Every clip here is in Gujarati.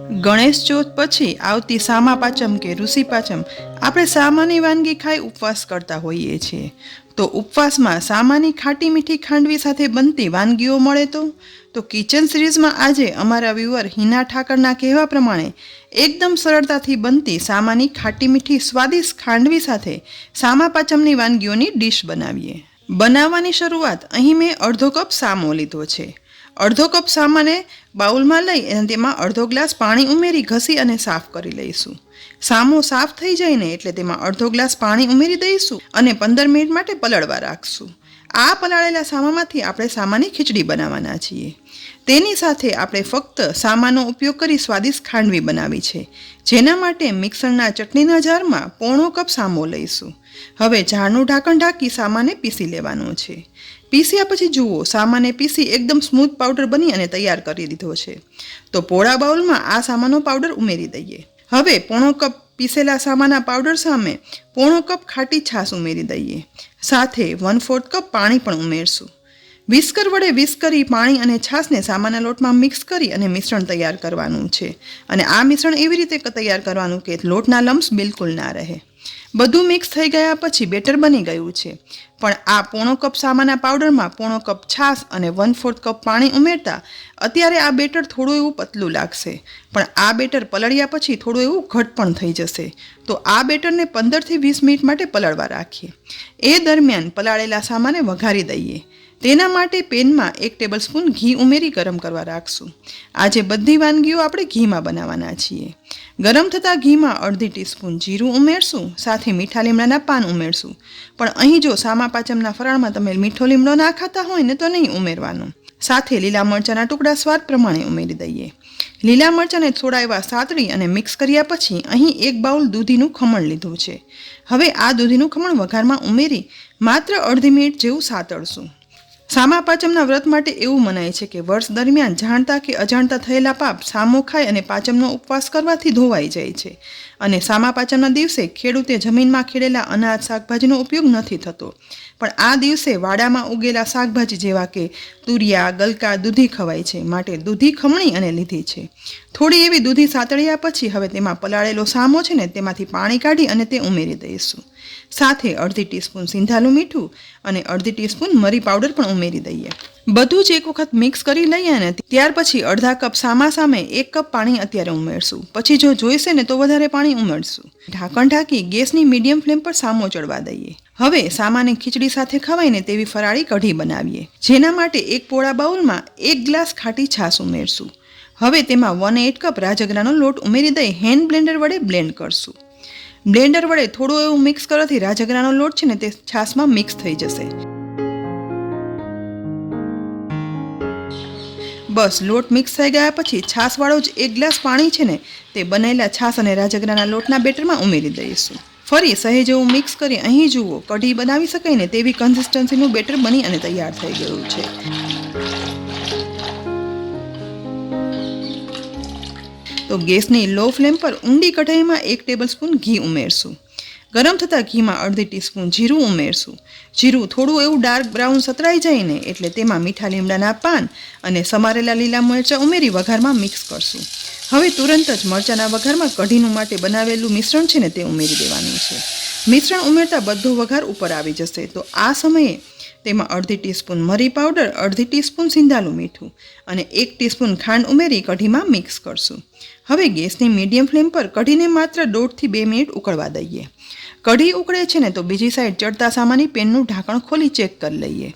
ગણેશ ચોથ પછી આવતી સામા પાંચમ કે ઋષિ પાંચમ આપણે સામાની વાનગી ખાઈ ઉપવાસ કરતા હોઈએ છીએ. તો ઉપવાસમાં સામાની ખાટી મીઠી ખાંડવી સાથે બનતી વાનગીઓ મળે તો કિચન સિરીઝમાં આજે અમારા વ્યુઅર હિના ઠાકરના કહેવા પ્રમાણે એકદમ સરળતાથી બનતી સામાની ખાટી મીઠી સ્વાદિષ્ટ ખાંડવી સાથે સામા પાંચમની વાનગીઓની ડીશ બનાવીએ. બનાવવાની શરૂઆત અહીં મેં અડધો કપ સામો લીધો છે. અડધો કપ સામાને બાઉલમાં લઈ અને તેમાં અડધો ગ્લાસ પાણી ઉમેરી ઘસી અને સાફ કરી લઈશું. સામો સાફ થઈ જાય ને એટલે તેમાં અડધો ગ્લાસ પાણી ઉમેરી દઈશું અને 15 મિનિટ માટે પલળવા રાખશું. આ પલાળેલા સામામાંથી આપણે સામાની ખીચડી બનાવવાના છીએ. તેની સાથે આપણે ફક્ત સામાનો ઉપયોગ કરી સ્વાદિષ્ટ ખાંડવી બનાવી છે, જેના માટે મિક્સરના ચટણીના જારમાં પોણો કપ સામો લઈશું. હવે જારનું ઢાંકણ ઢાંકી સામાને પીસી લેવાનો છે. પીસ્યા પછી જુઓ, સામાને પીસી એકદમ સ્મૂથ પાવડર બની અને તૈયાર કરી દીધો છે. તો પોળા બાઉલમાં આ સામાનો પાવડર ઉમેરી દઈએ. હવે પોણો કપ પીસેલા સામાના પાવડર સામે પોણો કપ ખાટી છાશ ઉમેરી દઈએ. સાથે 1/4 કપ પાણી પણ ઉમેરશું. વિસ્કર વડે વિસ્ક કરી પાણી અને છાશને સામાના લોટમાં મિક્સ કરી અને મિશ્રણ તૈયાર કરવાનું છે. અને આ મિશ્રણ એવી રીતે તૈયાર કરવાનું કે લોટના લમ્સ બિલકુલ ના રહે. બધું મિક્સ થઈ ગયા પછી બેટર બની ગયું છે. પણ આ પોણો કપ સામાના પાવડરમાં પોણો કપ છાશ અને 1/4 કપ પાણી ઉમેરતા અત્યારે આ બેટર થોડું એવું પતલું લાગશે, પણ આ બેટર પલળ્યા પછી થોડું એવું ઘટ પણ થઈ જશે. તો આ બેટરને 15 થી 20 મિનિટ માટે પલળવા રાખીએ. એ દરમિયાન પલાળેલા સામાને વઘારી દઈએ. તેના માટે પેનમાં 1 ટેબલસ્પૂન ઘી ઉમેરી ગરમ કરવા રાખશું. આજે બધી વાનગીઓ આપણે ઘીમાં બનાવવાના છીએ. ગરમ થતાં ઘીમાં અડધી ટીસ્પૂન જીરું ઉમેરશું. સાથે મીઠા લીમડાના પાન ઉમેરશું. પણ અહીં જો સામા પાંચમના ફરાળમાં તમે મીઠો લીમડો ના ખાતા હોય ને તો નહીં ઉમેરવાનું. સાથે લીલા મરચાંના ટુકડા સ્વાદ પ્રમાણે ઉમેરી દઈએ. લીલા મરચાંને થોડા એવા સાતળી અને મિક્સ કર્યા પછી અહીં 1 બાઉલ દૂધીનું ખમણ લીધું છે. હવે આ દૂધીનું ખમણ વઘારમાં ઉમેરી માત્ર અડધી મિનિટ જેવું સાતળશું. સામા પાંચમના વ્રત માટે એવું મનાય છે કે વર્ષ દરમિયાન જાણતા કે અજાણતા થયેલા પાપ સામો ખાય અને પાંચમનો ઉપવાસ કરવાથી ધોવાઈ જાય છે. અને સામા પાંચમના દિવસે ખેડૂતે જમીનમાં ખેડેલા અનાજ શાકભાજીનો ઉપયોગ નથી થતો, પણ આ દિવસે વાડામાં ઉગેલા શાકભાજી જેવા કે તુરિયા, ગલકા, દૂધી ખવાય છે. માટે દૂધી ખમણી અને લીધી છે. થોડી એવી દૂધી સાતળ્યા પછી હવે તેમાં પલાળેલો સામો છે ને તેમાંથી પાણી કાઢી અને તે ઉમેરી દઈશું. સાથે અડધી ટીસ્પૂન સિંધાલું મીઠું અને અડધી ટીસ્પૂન મરી પાવડર પણ ઉમેરી દઈએ. બધું જ એક વખત મિક્સ કરી લઈએ ને ત્યાર પછી અડધા કપ સામા સામે 1 કપ પાણી અત્યારે ઉમેરશું. પછી જો જોઈશે ને તો વધારે પાણી ઉમેરશું. ઢાંકણ ઢાંકી ગેસની મીડિયમ ફ્લેમ પર સામો ચડવા દઈએ. હવે સામાની ખીચડી સાથે ખવાય ને તેવી ફરાળી કઢી બનાવીએ. જેના માટે એક પોળા બાઉલમાં 1 ગ્લાસ ખાટી છાશ ઉમેરશું. હવે તેમાં 1/8 કપ રાજગરાનો લોટ ઉમેરી દઈ હેન્ડ બ્લેન્ડર વડે બ્લેન્ડ કરશું. બ્લેન્ડર વડે થોડું એવું મિક્સ કરવાથી રાજગરાનો લોટ છે ને તે છાશમાં મિક્સ થઈ જશે. બસ લોટ મિક્સ થઈ ગયા પછી છાશવાળો જ 1 ગ્લાસ પાણી છે ને તે બનેલા છાશ અને રાજગરાના લોટના બેટરમાં ઉમેરી દઈશું. ફરી સહેજ એવું મિક્સ કરી અહીં જુઓ, કઢી બનાવી શકાય ને તેવી કન્સિસ્ટન્સીનું બેટર બની અને તૈયાર થઈ ગયું છે. તો ગેસની લો ફ્લેમ પર ઊંડી કઢાઈમાં 1 ટેબલસ્પૂન ઘી ઉમેરશું. ગરમ થતાં ઘીમાં અડધી ટીસ્પૂન જીરું ઉમેરશું. જીરું થોડું એવું ડાર્ક બ્રાઉન સતરાઈ જાય ને એટલે તેમાં મીઠા લીમડાના પાન અને સમારેલા લીલા મરચાં ઉમેરી વઘારમાં મિક્સ કરશું. હવે તુરંત જ મરચાંના વઘારમાં કઢીનું માટે બનાવેલું મિશ્રણ છે ને તે ઉમેરી દેવાનું છે. મિશ્રણ ઉમેરતા બધો વઘાર ઉપર આવી જશે. તો આ સમયે તેમાં અડધી ટીસ્પૂન મરી પાવડર, અડધી ટીસ્પૂન સિંધાલું મીઠું અને 1 ટીસ્પૂન ખાંડ ઉમેરી કઢીમાં મિક્સ કરશું. હવે ગેસની મીડિયમ ફ્લેમ પર કઢીને માત્ર 1.5 થી 2 મિનિટ ઉકળવા દઈએ. કઢી ઉકળે છે ને તો બીજી સાઈડ ચડતા સામાની પેનનું ઢાંકણ ખોલી ચેક કરી લઈએ.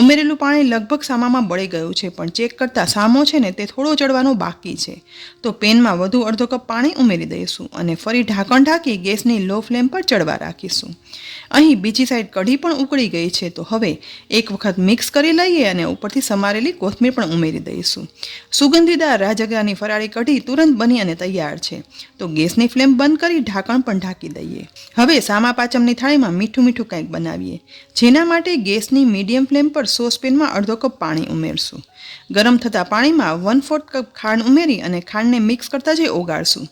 ઉમેરેલું પાણી લગભગ સામામાં બળી ગયું છે, પણ ચેક કરતાં સામો છે ને તે થોડો ચડવાનો બાકી છે. તો પેનમાં વધુ અડધો કપ પાણી ઉમેરી દઈશું અને ફરી ઢાંકણ ઢાંકી ગેસની લો ફ્લેમ પર ચડવા રાખીશું. અહીં બીજી સાઈડ કઢી પણ ઉકળી ગઈ છે. તો હવે એક વખત મિક્સ કરી લઈએ અને ઉપરથી સમારેલી કોથમીર પણ ઉમેરી દઈશું. સુગંધીદાર રાજગરાની ફરાળી કઢી તુરંત બની અને તૈયાર છે. તો ગેસની ફ્લેમ બંધ કરી ઢાંકણ પણ ઢાંકી દઈએ. હવે સામા પાંચમની થાળીમાં મીઠું મીઠું કંઈક બનાવીએ. જેના માટે ગેસની મીડિયમ ફ્લેમ પર સોસપેનમાં અડધો કપ પાણી ઉમેરશું. ગરમ થતાં પાણીમાં 1/4 કપ ખાંડ ઉમેરી અને ખાંડને મિક્સ કરતાં જઈ ઓગાળશું.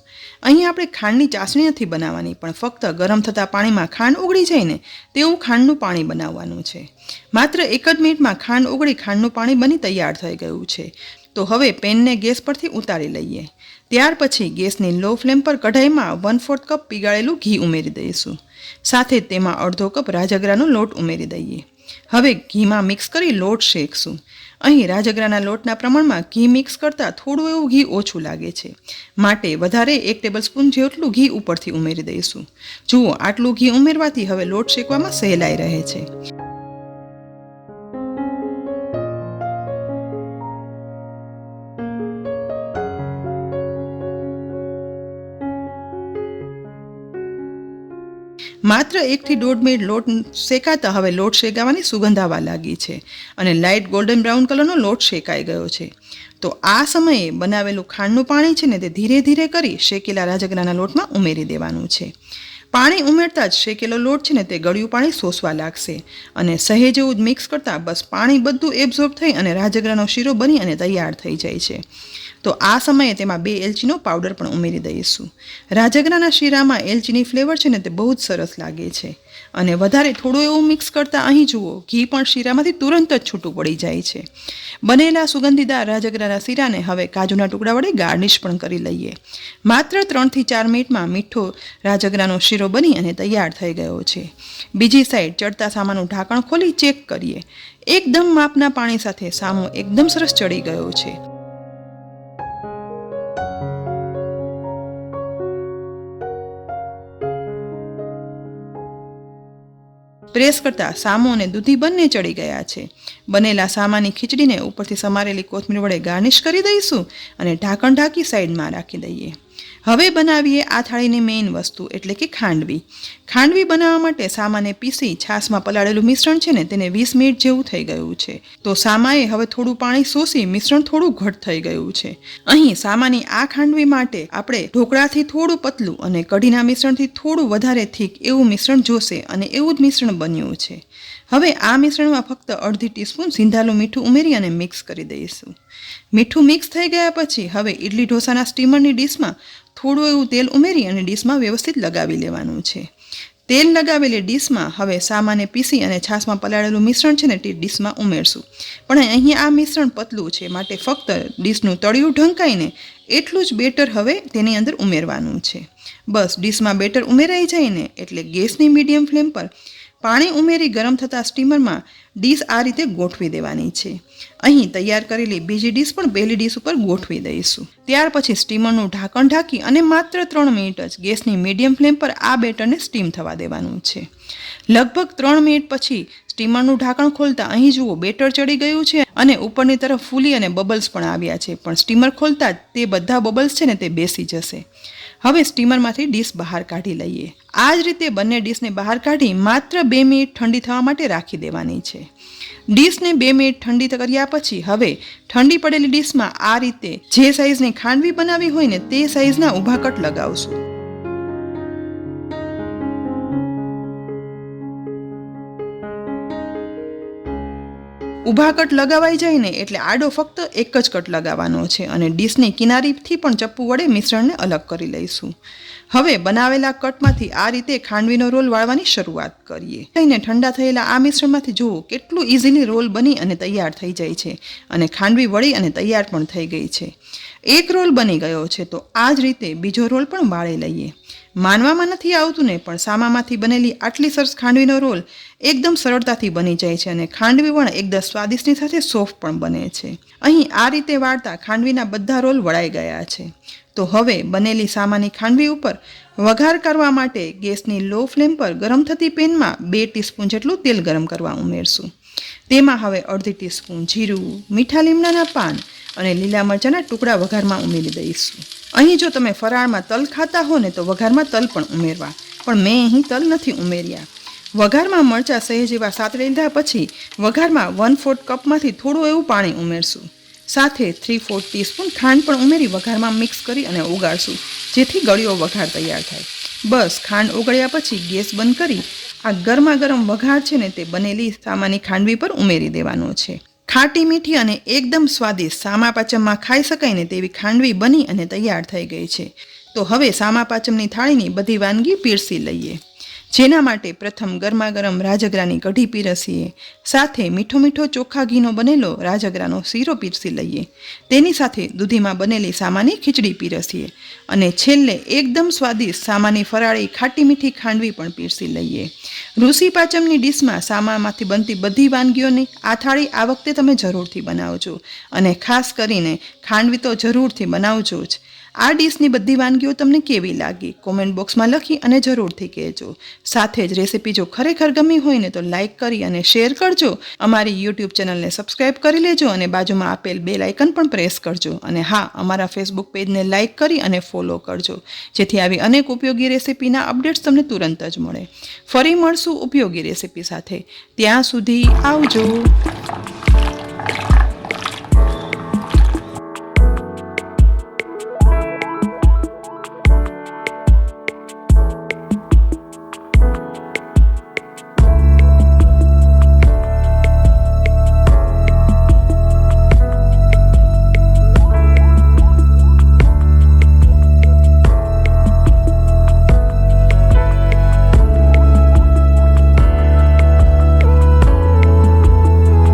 અહીં આપણે ખાંડની ચાસણી નથી બનાવવાની, પણ ફક્ત ગરમ થતાં પાણીમાં ખાંડ ઓગળી જાય ને તેવું ખાંડનું પાણી બનાવવાનું છે. માત્ર 1 જ મિનિટમાં ખાંડ ઓગળી ખાંડનું પાણી બની તૈયાર થઈ ગયું છે. તો હવે પેનને ગેસ પરથી ઉતારી લઈએ. ત્યાર પછી ગેસની લો ફ્લેમ પર કઢાઈમાં 1/4 કપ પીગાળેલું ઘી ઉમેરી દઈશું. સાથે તેમાં અડધો કપ રાજગરાનો લોટ ઉમેરી દઈએ. હવે ઘીમાં મિક્સ કરી લોટ શેકશું. અહીં રાજગરાના લોટના પ્રમાણમાં ઘી મિક્સ કરતાં થોડું એવું ઘી ઓછું લાગે છે, માટે વધારે 1 ટેબલસ્પૂન જેટલું ઘી ઉપરથી ઉમેરી દઈશું. જુઓ, આટલું ઘી ઉમેરવાથી હવે લોટ શેકવામાં સહેલાઈ રહે છે. માત્ર 1 થી 1.5 મિનિટ લોટ શેકાતા હવે લોટ શેકાવાની સુગંધ આવવા લાગી છે અને લાઇટ ગોલ્ડન બ્રાઉન કલરનો લોટ શેકાઈ ગયો છે. તો આ સમયે બનાવેલું ખાંડનું પાણી છે ને તે ધીરે ધીરે કરી શેકેલા રાજગરાના લોટમાં ઉમેરી દેવાનું છે. પાણી ઉમેરતા જ શેકેલો લોટ છે ને તે ગળ્યું પાણી શોષવા લાગશે અને સહેજ એવું જ મિક્સ કરતાં બસ પાણી બધું એબ્ઝોર્બ થઈ અને રાજગરાનો શીરો બની અને તૈયાર થઈ જાય છે. તો આ સમયે તેમાં 2 એલચીનો પાવડર પણ ઉમેરી દઈશું. રાજગરાના શીરામાં એલચીની ફ્લેવર છે ને તે બહુ જ સરસ લાગે છે અને વધારે થોડું એવું મિક્સ કરતાં અહીં જુઓ, ઘી પણ શીરામાંથી તુરંત જ છૂટું પડી જાય છે. બનેલા સુગંધીદાર રાજગરાના શીરાને હવે કાજુના ટુકડા વડે ગાર્નિશ પણ કરી લઈએ. માત્ર 3 થી 4 મિનિટમાં મીઠો રાજગરાનો શીરો બની અને તૈયાર થઈ ગયો છે. બીજી સાઈડ ચડતા સામાનું ઢાંકણ ખોલી ચેક કરીએ. એકદમ માપના પાણી સાથે સામો એકદમ સરસ ચડી ગયો છે. પ્રેસ કરતાં સામો અને દૂધી બંને ચડી ગયા છે. બનેલા સામાની ખીચડીને ઉપરથી સમારેલી કોથમીર વડે ગાર્નિશ કરી દઈશું અને ઢાંકણ ઢાંકી સાઈડમાં રાખી દઈએ. હવે બનાવીએ આ થાળીની મેઇન વસ્તુ એટલે કે ખાંડવી. ખાંડવી બનાવવા માટે સામાને પીસી છાશમાં પલાળેલું મિશ્રણ છે ને તેને 20 મિનિટ જેવું થઈ ગયું છે. તો સામાએ હવે થોડું પાણી શોષી મિશ્રણ થોડું ઘટ થઈ ગયું છે. અહીં સામાની આ ખાંડવી માટે આપણે ઢોકળાથી થોડું પતલું અને કઢીના મિશ્રણથી થોડું વધારે થીક એવું મિશ્રણ જોશે અને એવું જ મિશ્રણ બન્યું છે. હવે આ મિશ્રણમાં ફક્ત અડધી ટીસ્પૂન સિંધાલું મીઠું ઉમેરી અને મિક્સ કરી દઈશું. મીઠું મિક્સ થઈ ગયા પછી હવે ઇડલી ઢોસાના સ્ટીમરની ડીશમાં થોડું એવું તેલ ઉમેરી અને ડીશમાં વ્યવસ્થિત લગાવી લેવાનું છે. તેલ લગાવેલી ડીશમાં હવે સામાને પીસી અને છાશમાં પલાળેલું મિશ્રણ છે ને તે ડીશમાં ઉમેરશું. પણ અહીં આ મિશ્રણ પતલું છે, માટે ફક્ત ડીશનું તળિયું ઢંકાઈને એટલું જ બેટર હવે તેની અંદર ઉમેરવાનું છે. બસ ડીશમાં બેટર ઉમેરાઈ જાય ને એટલે ગેસની મીડિયમ ફ્લેમ પર પાણી ઉમેરી ગરમ થતાં સ્ટીમરમાં ડીશ આ રીતે ગોઠવી દેવાની છે. અહીં તૈયાર કરેલી બીજી ડીશ પણ પહેલી ડીશ ઉપર ગોઠવી દઈશું. ત્યાર પછી સ્ટીમરનું ઢાંકણ ઢાંકી અને માત્ર 3 મિનિટ જ ગેસની મીડિયમ ફ્લેમ પર આ બેટરને સ્ટીમ થવા દેવાનું છે. લગભગ 3 મિનિટ પછી સ્ટીમરનું ઢાંકણ ખોલતા અહીં જુઓ, બેટર ચડી ગયું છે અને ઉપરની તરફ ફૂલી અને બબલ્સ પણ આવ્યા છે. પણ સ્ટીમર ખોલતા જ તે બધા બબલ્સ છે ને તે બેસી જશે. હવે સ્ટીમરમાંથી ડીશ બહાર કાઢી લઈએ. આ જ રીતે બંને ડીશને બહાર કાઢી માત્ર 2 મિનિટ ઠંડી થવા માટે રાખી દેવાની છે. ડીશને 2 મિનિટ ઠંડી કર્યા પછી હવે ઠંડી પડેલી ડીશમાં આ રીતે જે સાઈઝની ખાંડવી બનાવી હોય ને તે સાઈઝના ઊભા કટ લગાવશું. ઊભા કટ લગાવાઈ જાય ને એટલે આડો ફક્ત એક જ કટ લગાવવાનો છે અને ડીશની કિનારીથી પણ ચપ્પુ વડે મિશ્રણને અલગ કરી લઈશું. હવે બનાવેલા કટમાંથી આ રીતે ખાંડવીનો રોલ વાળવાની શરૂઆત કરીએ. થઈને ઠંડા થયેલા આ મિશ્રણમાંથી જુઓ કેટલું ઇઝીલી રોલ બની અને તૈયાર થઈ જાય છે અને ખાંડવી વળી અને તૈયાર પણ થઈ ગઈ છે. એક રોલ બની ગયો છે, તો આ જ રીતે બીજો રોલ પણ વાળી લઈએ. માનવામાં નથી આવતું ને, પણ સામામાંથી બનેલી આટલી સરસ ખાંડવીનો રોલ એકદમ સરળતાથી બની જાય છે અને ખાંડવી પણ એકદમ સ્વાદિષ્ટની સાથે સોફ્ટ પણ બને છે. અહીં આ રીતે વાળતા ખાંડવીના બધા રોલ વળાઈ ગયા છે. તો હવે બનેલી સામાની ખાંડવી ઉપર વઘાર કરવા માટે ગેસની લો ફ્લેમ પર ગરમ થતી પેનમાં 2 ટીસ્પૂન જેટલું તેલ ગરમ કરવા ઉમેરશું. તેમાં હવે અડધી ટીસ્પૂન જીરું, મીઠા લીમડાના પાન અને લીલા મરચાંના ટુકડા વઘારમાં ઉમેરી દઈશું. અહીં જો તમે ફરાળમાં તલ ખાતા હો ને તો વઘારમાં તલ પણ ઉમેરવા, પણ મેં અહીં તલ નથી ઉમેર્યા. વઘારમાં મરચાં સહેજ એવા સાતળી લીધા પછી વઘારમાં 1/4 કપમાંથી થોડું એવું પાણી ઉમેરશું. સાથે 3/4 ટીસ્પૂન ખાંડ પણ ઉમેરી વઘારમાં મિક્સ કરી અને ઓગાળશું, જેથી ગળ્યો વઘાર તૈયાર થાય. બસ ખાંડ ઓગળ્યા પછી ગેસ બંધ કરી આ ગરમા ગરમ વઘાર છે ને તે બનેલી સામાની ખાંડવી પર ઉમેરી દેવાનો છે. ખાટી મીઠી અને એકદમ સ્વાદિષ્ટ સામા પાચમમાં ખાઈ શકાય ને તેવી ખાંડવી બની અને તૈયાર થઈ ગઈ છે. તો હવે સામા પાચમની થાળીની બધી વાનગી પીરસી લઈએ. જેના માટે પ્રથમ ગરમાગરમ રાજગરાની કઢી પીરસીએ, સાથે મીઠો મીઠો ચોખ્ખા ઘીનો બનેલો રાજગરાનો શીરો પીરસી લઈએ, તેની સાથે દૂધીમાં બનેલી સામાની ખીચડી પીરસીએ અને છેલ્લે એકદમ સ્વાદિષ્ટ સામાની ફરાળી ખાટી મીઠી ખાંડવી પણ પીરસી લઈએ. ઋષિ પાંચમની ડીશમાં સામામાંથી બનતી બધી વાનગીઓની આ થાળી આ વખતે તમે જરૂરથી બનાવજો અને ખાસ કરીને ખાંડવી તો જરૂરથી બનાવજો જ. આ ડીશની બધી વાનગીઓ તમને કેવી લાગી કોમેન્ટ બોક્સમાં લખી અને જરૂરથી કહેજો. સાથે જ રેસીપી જો ખરેખર ગમી હોય ને તો લાઇક કરી અને શેર કરજો. અમારી યુટ્યુબ ચેનલને સબસ્ક્રાઈબ કરી લેજો અને બાજુમાં આપેલ બેલ આઇકન પણ પ્રેસ કરજો. અને હા, અમારા ફેસબુક પેજને લાઇક કરી અને ફોલો કરજો, જેથી આવી અનેક ઉપયોગી રેસીપીના અપડેટ્સ તમને તુરંત જ મળે. ફરી મળશું ઉપયોગી રેસીપી સાથે. ત્યાં સુધી આવજો.